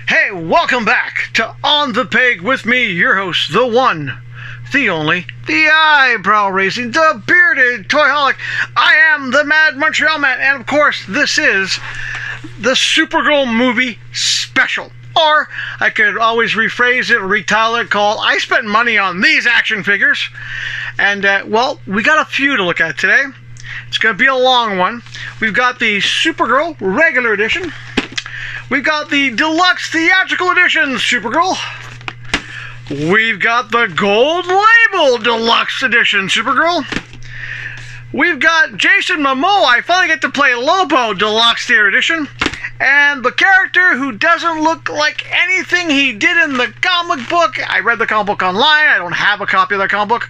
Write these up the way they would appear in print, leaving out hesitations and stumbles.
Hey, welcome back to On the Peg with me, your host, the one, the only, the eyebrow-raising, the bearded toyholic. I am the Mad Montreal Man, and of course, this is the Supergirl movie special. Or I could always rephrase it, retell it, called I spent money on these action figures. And, well, we got a few to look at today. It's going to be a long one. We've got the Supergirl regular edition. We've got the Deluxe Theatrical Edition Supergirl. We've got the Gold Label Deluxe Edition Supergirl. We've got Jason Momoa. I finally get to play Lobo Deluxe Theater Edition. And the character who doesn't look like anything he did in the comic book. I read the comic book online. I don't have a copy of that comic book.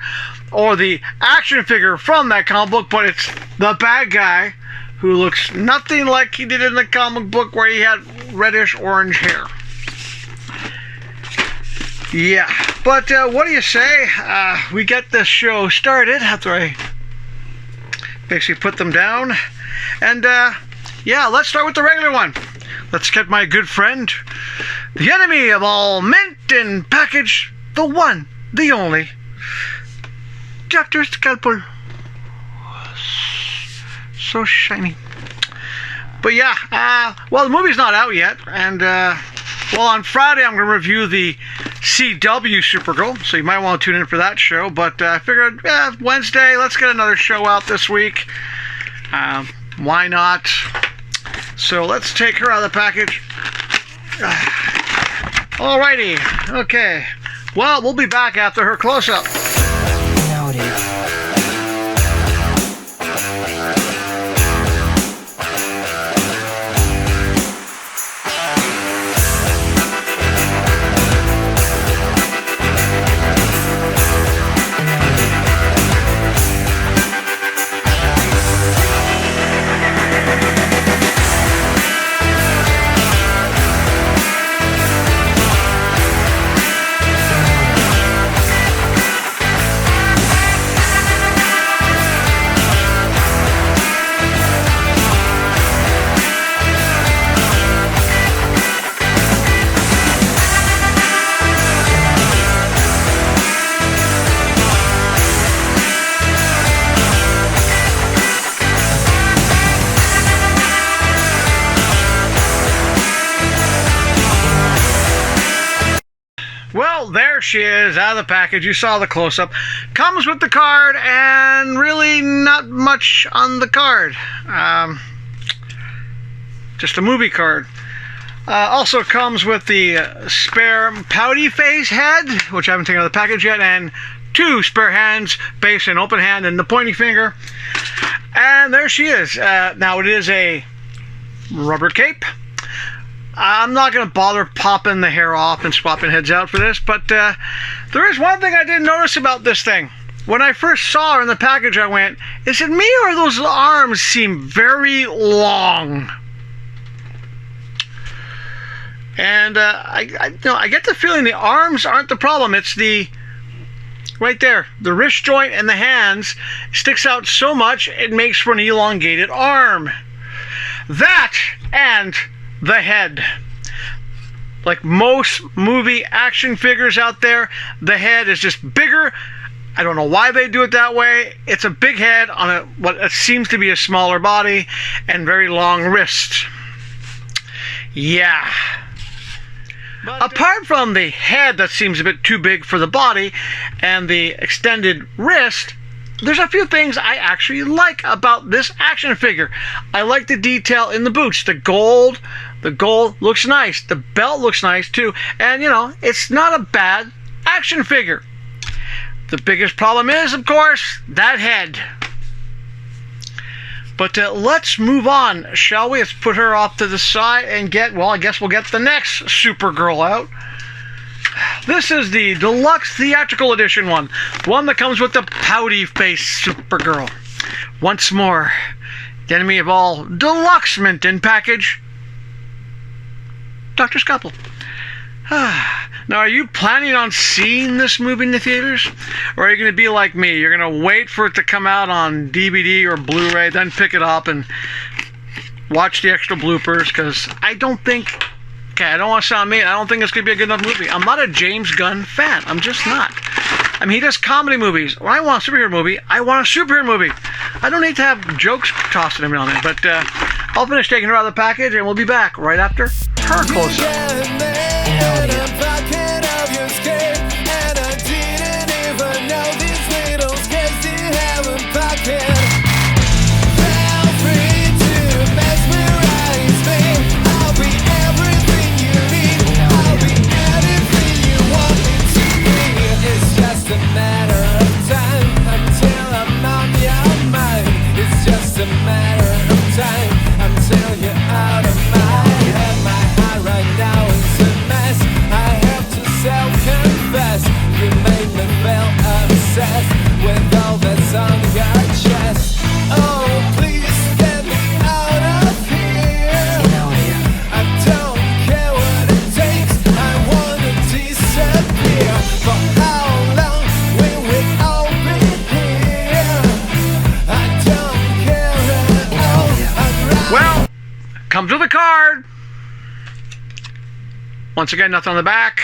Or the action figure from that comic book. But it's the bad guy who looks nothing like he did in the comic book where he had reddish orange hair. Yeah, but what do you say? We get this show started after I basically put them down. And yeah, let's start with the regular one. Let's get my good friend, the enemy of all mint and package, the one, the only, Dr. Scalpel. So shiny. But yeah, well, the movie's not out yet, and well, on Friday I'm going to review the CW Supergirl, so you might want to tune in for that show. But I figured, Wednesday, let's get another show out this week. Why not? So let's take her out of the package. Alrighty, okay. Well, we'll be back after her close-up. Well, there she is, out of the package. You saw the close-up. Comes with the card, and really not much on the card. Just a movie card. Also comes with the spare pouty face head, which I haven't taken out of the package yet, and 2 spare hands, base and open hand, and the pointing finger. And there she is. Now, it is a rubber cape. I'm not going to bother popping the hair off and swapping heads out for this, but there is one thing I did notice about this thing. When I first saw her in the package, I went, is it me or those arms seem very long? And I get the feeling the arms aren't the problem. It's the, right there, the wrist joint and the hands sticks out so much it makes for an elongated arm. That and the head. Like most movie action figures out there, the head is just bigger. I don't know why they do it that way. It's a big head on what seems to be a smaller body and very long wrists. Yeah. But apart from the head that seems a bit too big for the body and the extended wrist, there's a few things I actually like about this action figure. I like the detail in the boots. The gold looks nice. The belt looks nice too. And, you know, it's not a bad action figure. The biggest problem is, of course, that head. But let's move on, shall we? Let's put her off to the side and get, well, I guess we'll get the next Supergirl out. This is the Deluxe Theatrical Edition one. One that comes with the pouty face Supergirl. Once more, the enemy of all deluxe mint in package, Dr. Scalpel. Now, are you planning on seeing this movie in the theaters? Or are you going to be like me? You're going to wait for it to come out on DVD or Blu-ray, then pick it up and watch the extra bloopers? Because I don't think... Okay, I don't want to sound mean. I don't think it's going to be a good enough movie. I'm not a James Gunn fan. I'm just not. I mean, he does comedy movies. When I want a superhero movie, I want a superhero movie. I don't need to have jokes tossed at him on it. But I'll finish taking her out of the package, and we'll be back right after her close-up. Comes with a card. Once again, nothing on the back.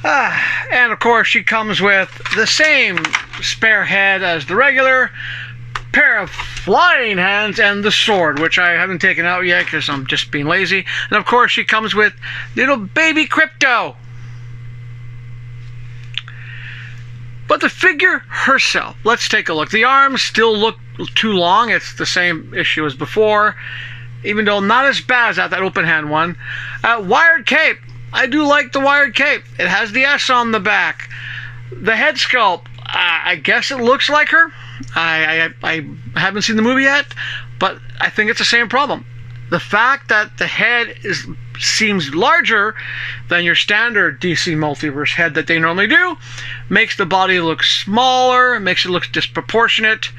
And of course, she comes with the same spare head as the regular, pair of flying hands, and the sword, which I haven't taken out yet because I'm just being lazy. And of course, she comes with little baby Crypto. But the figure herself, let's take a look. The arms still look too long. It's the same issue as before, even though not as bad as that open hand one. Wired cape. I do like the wired cape. It has the S on the back. The head sculpt, I guess it looks like her. I haven't seen the movie yet, but I think it's the same problem. The fact that the head seems larger than your standard DC Multiverse head that they normally do makes the body look smaller, makes it look disproportionate.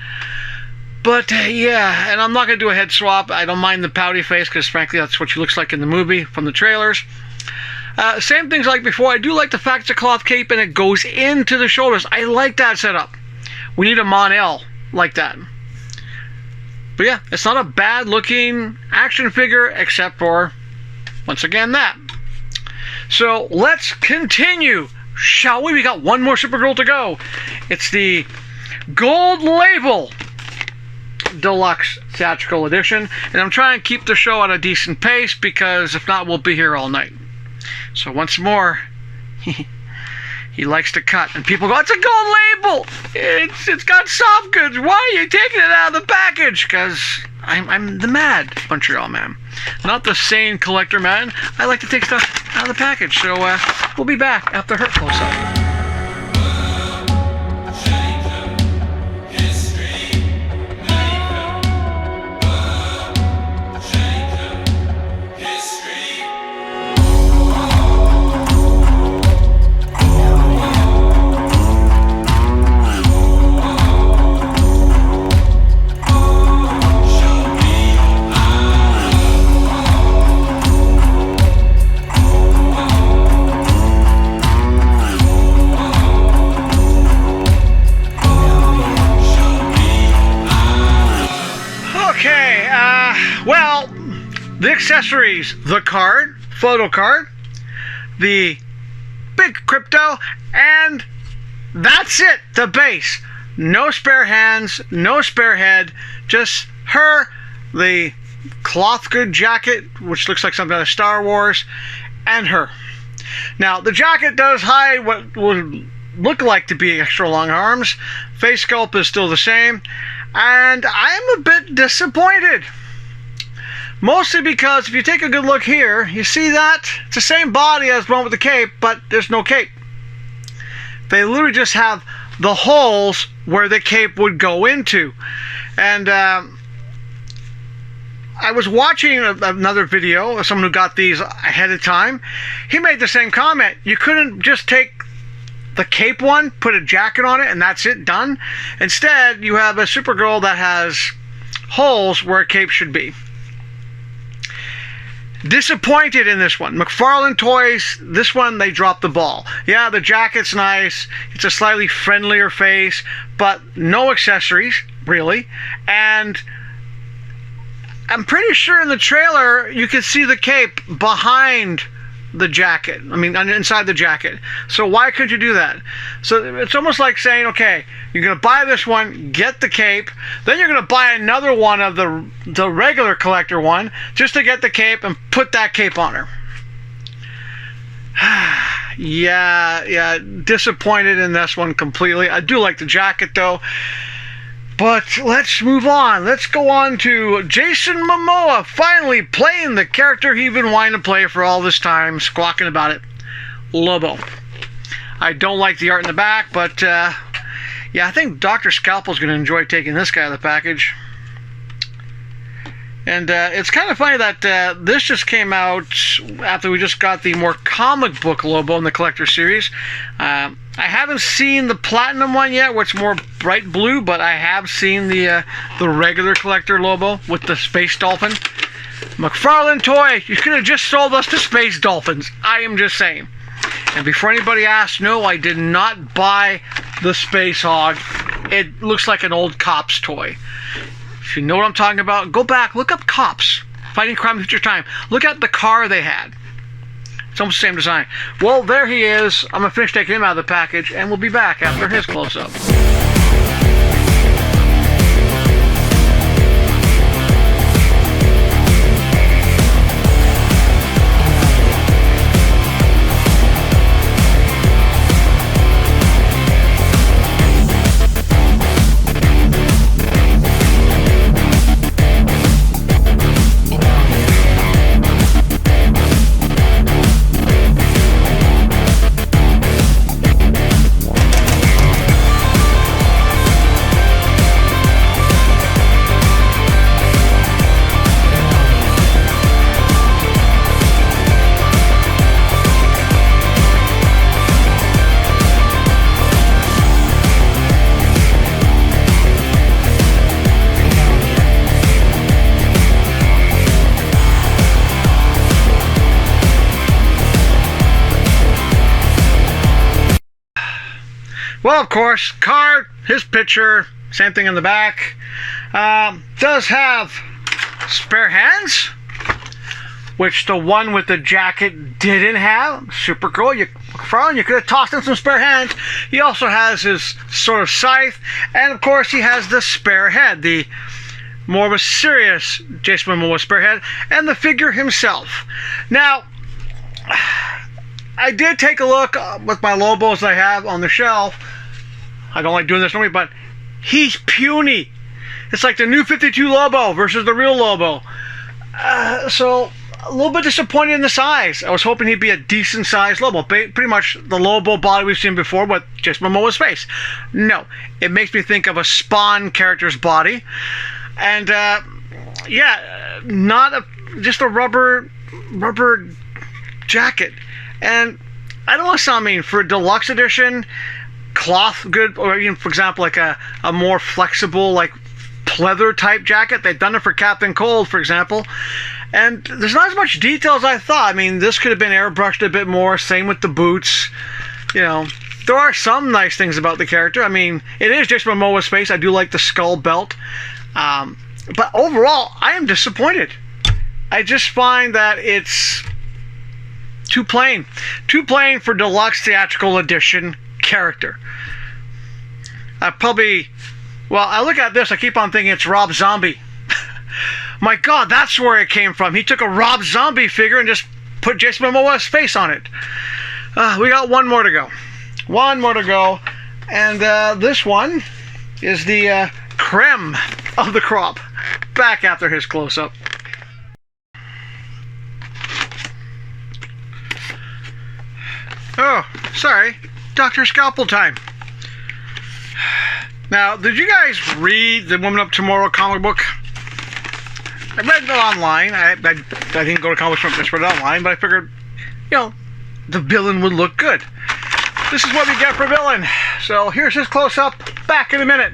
But yeah, and I'm not going to do a head swap. I don't mind the pouty face because frankly that's what she looks like in the movie from the trailers. Same things like before. I do like the fact it's a cloth cape and it goes into the shoulders. I like that setup. We need a Mon-El like that. But yeah, it's not a bad looking action figure except for, once again, that. So let's continue, shall we? We got one more Supergirl to go. It's the Gold Label Deluxe Theatrical Edition, and I'm trying to keep the show at a decent pace because if not, we'll be here all night. So once more, he likes to cut, and people go, "It's a gold label. It's got soft goods. Why are you taking it out of the package?" Because I'm the mad Montreal man, not the sane collector man. I like to take stuff out of the package. So we'll be back after her close-up. Well, the accessories, the card, photo card, the big Crypto, and that's it, the base. No spare hands, no spare head, just her, the cloth good jacket, which looks like something out of Star Wars, and her. Now, the jacket does hide what would look like to be extra long arms. Face sculpt is still the same, and I am a bit disappointed. Mostly because if you take a good look here, you see that it's the same body as the one with the cape, but there's no cape. They literally just have the holes where the cape would go into. And I was watching another video of someone who got these ahead of time. He made the same comment. You couldn't just take the cape one, put a jacket on it, and that's it, done. Instead, you have a Supergirl that has holes where a cape should be. Disappointed in this one. McFarlane Toys, this one, they dropped the ball. Yeah, the jacket's nice. It's a slightly friendlier face, but no accessories, really. And I'm pretty sure in the trailer you can see the cape behind the jacket. I mean, inside the jacket. So why couldn't you do that? So it's almost like saying, okay, you're going to buy this one, get the cape, then you're going to buy another one of the regular collector one just to get the cape and put that cape on her. Yeah, disappointed in this one completely. I do like the jacket though. But let's move on. Let's go on to Jason Momoa finally playing the character he's been wanting to play for all this time, squawking about it. Lobo. I don't like the art in the back, but yeah, I think Dr. Scalpel's going to enjoy taking this guy out of the package. And it's kind of funny that this just came out after we just got the more comic book Lobo in the collector series. I haven't seen the platinum one yet, where it's more bright blue, but I have seen the regular collector Lobo with the space dolphin. McFarlane Toy, you could have just sold us the space dolphins. I am just saying. And before anybody asks, no, I did not buy the space hog. It looks like an old Cops toy. If you know what I'm talking about, go back, look up Cops, Fighting Crime in Future Time. Look at the car they had. It's almost the same design. Well, there he is. I'm going to finish taking him out of the package, and we'll be back after his close-up. Well, of course, card, his picture, same thing in the back. Does have spare hands, which the one with the jacket didn't have. Supergirl, you could have tossed in some spare hands. He also has his sort of scythe, and of course he has the spare head, the more of a serious Jason Momoa spare head, and the figure himself. Now, I did take a look with my Lobos I have on the shelf. I don't like doing this normally, but he's puny. It's like the new 52 Lobo versus the real Lobo. So, a little bit disappointed in the size. I was hoping he'd be a decent sized Lobo. Pretty much the Lobo body we've seen before, but just Momoa's face. No. It makes me think of a Spawn character's body. And, yeah, just a rubber jacket. And I don't want to sound mean, for a deluxe edition, cloth good, or even, for example, like a more flexible, like pleather type jacket. They've done it for Captain Cold, for example. And there's not as much detail as I thought. I mean, this could have been airbrushed a bit more. Same with the boots. You know, there are some nice things about the character. I mean, it is just Momoa's face. I do like the skull belt. But overall, I am disappointed. I just find that it's too plain. Too plain for deluxe theatrical edition character. I look at this, I keep on thinking it's Rob Zombie. My God, that's where it came from. He took a Rob Zombie figure and just put Jason Momoa's face on it. We got one more to go. One more to go. And this one is the creme of the crop. Back after his close-up. Oh, sorry. Dr. Scalpel time. Now, did you guys read the Woman Up Tomorrow comic book? I read it online. I didn't go to comic book, just read it online, but I figured, you know, the villain would look good. This is what we get for villain. So here's his close-up. Back in a minute.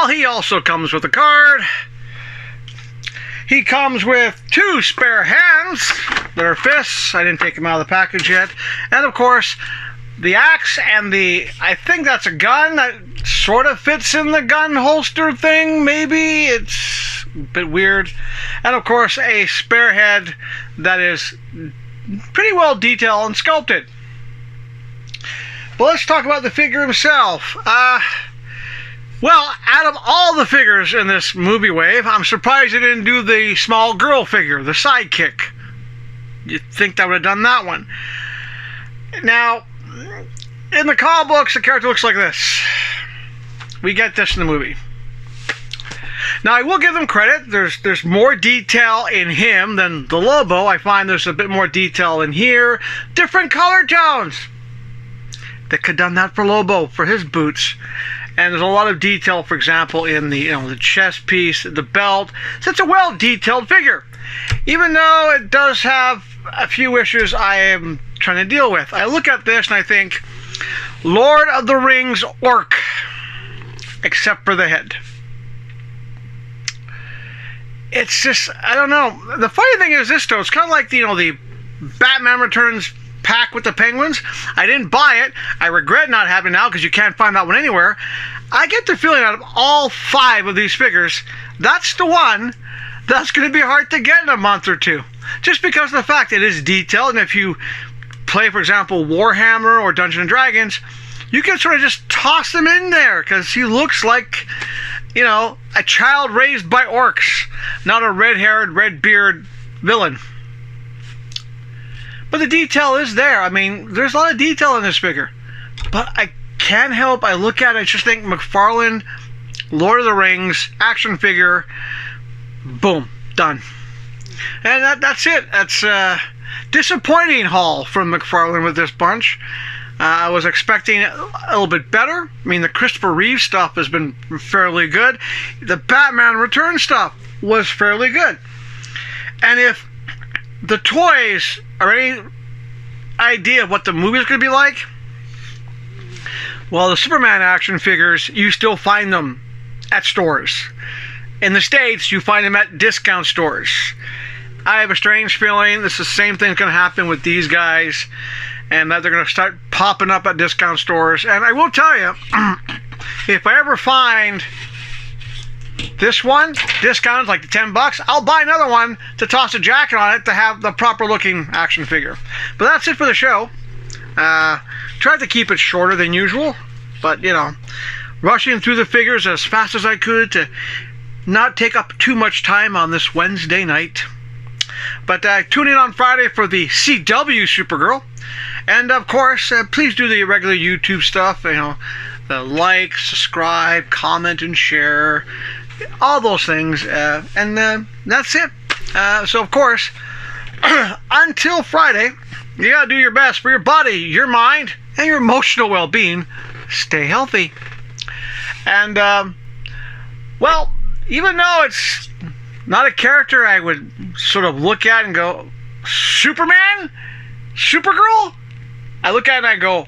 Well, he also comes with a card. He comes with 2 spare hands that are fists. I didn't take them out of the package yet. And of course, the axe and I think that's a gun that sort of fits in the gun holster thing, maybe. It's a bit weird. And of course, a spare head that is pretty well detailed and sculpted. But let's talk about the figure himself. Well, out of all the figures in this movie wave, I'm surprised they didn't do the small girl figure, the sidekick. You'd think they would have done that one. Now, in the comic books, the character looks like this. We get this in the movie. Now, I will give them credit. There's more detail in him than the Lobo. I find there's a bit more detail in here. Different color tones. They could have done that for Lobo, for his boots. And there's a lot of detail, for example, in the chest piece, the belt. So it's a well-detailed figure. Even though it does have a few issues I am trying to deal with. I look at this and I think, Lord of the Rings orc, except for the head. It's just, I don't know. The funny thing is this, though, it's kind of like the Batman Returns pack with the penguins. I didn't buy it. I regret not having it now because you can't find that one anywhere. I get the feeling out of all 5 of these figures, that's the one that's going to be hard to get in a month or 2. Just because of the fact it is detailed, and if you play, for example, Warhammer or Dungeons & Dragons, you can sort of just toss him in there because he looks like, a child raised by orcs, not a red-haired, red-beard villain. But the detail is there. I mean, there's a lot of detail in this figure. But I can't help, I look at it, I just think McFarlane, Lord of the Rings, action figure, boom, done. And that's it. That's a disappointing haul from McFarlane with this bunch. I was expecting a little bit better. I mean, the Christopher Reeve stuff has been fairly good. The Batman Return stuff was fairly good. And if the toys are any idea of what the movie is going to be like, well, the Superman action figures, you still find them at stores. In the States, you find them at discount stores. I have a strange feeling this is the same thing that's going to happen with these guys, and that they're going to start popping up at discount stores. And I will tell you, if I ever find this one discounted, like the $10, I'll buy another one to toss a jacket on it to have the proper looking action figure. But that's it for the show. Tried to keep it shorter than usual, but rushing through the figures as fast as I could to not take up too much time on this Wednesday night. But tune in on Friday for the CW Supergirl. And of course, please do the regular YouTube stuff, the like, subscribe, comment, and share, all those things. And that's it. So of course, until Friday, you gotta do your best for your body, your mind, and your emotional well-being. Stay healthy. And, well, even though it's not a character I would sort of look at and go, Superman? Supergirl? I look at it and I go,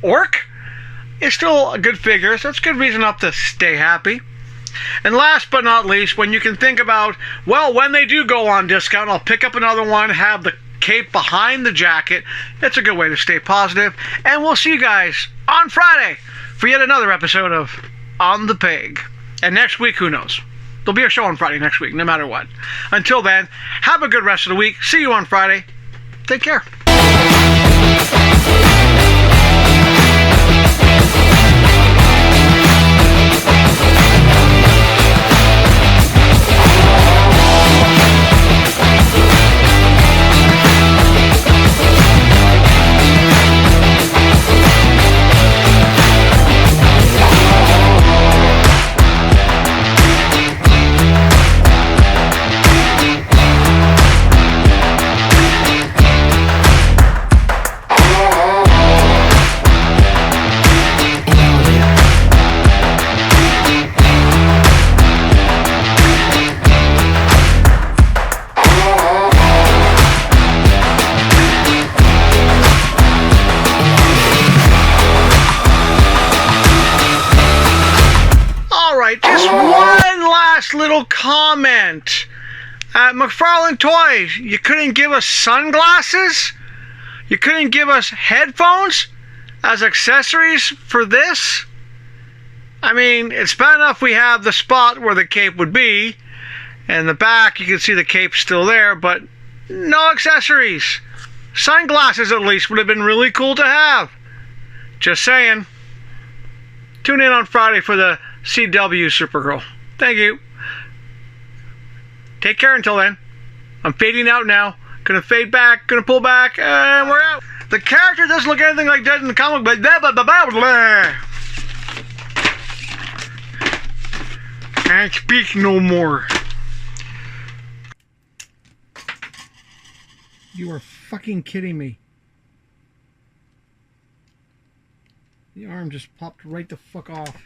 orc? It's still a good figure, so it's a good reason up to stay happy. And last but not least, when you can think about, well, when they do go on discount, I'll pick up another one, have the cape behind the jacket. It's a good way to stay positive. And we'll see you guys on Friday for yet another episode of On the Peg. And next week, who knows? There'll be a show on Friday next week, no matter what. Until then, have a good rest of the week. See you on Friday. Take care. Alright, just one last little comment. At McFarlane Toys, you couldn't give us sunglasses? You couldn't give us headphones as accessories for this? I mean, it's bad enough we have the spot where the cape would be. And the back, you can see the cape still there, but no accessories. Sunglasses, at least, would have been really cool to have. Just saying. Tune in on Friday for the CW Supergirl. Thank you. Take care until then. I'm fading out now. Gonna fade back, gonna pull back, and we're out. The character doesn't look anything like that in the comic, but blah, blah, blah, blah, blah. Can't speak no more. You are fucking kidding me. The arm just popped right the fuck off.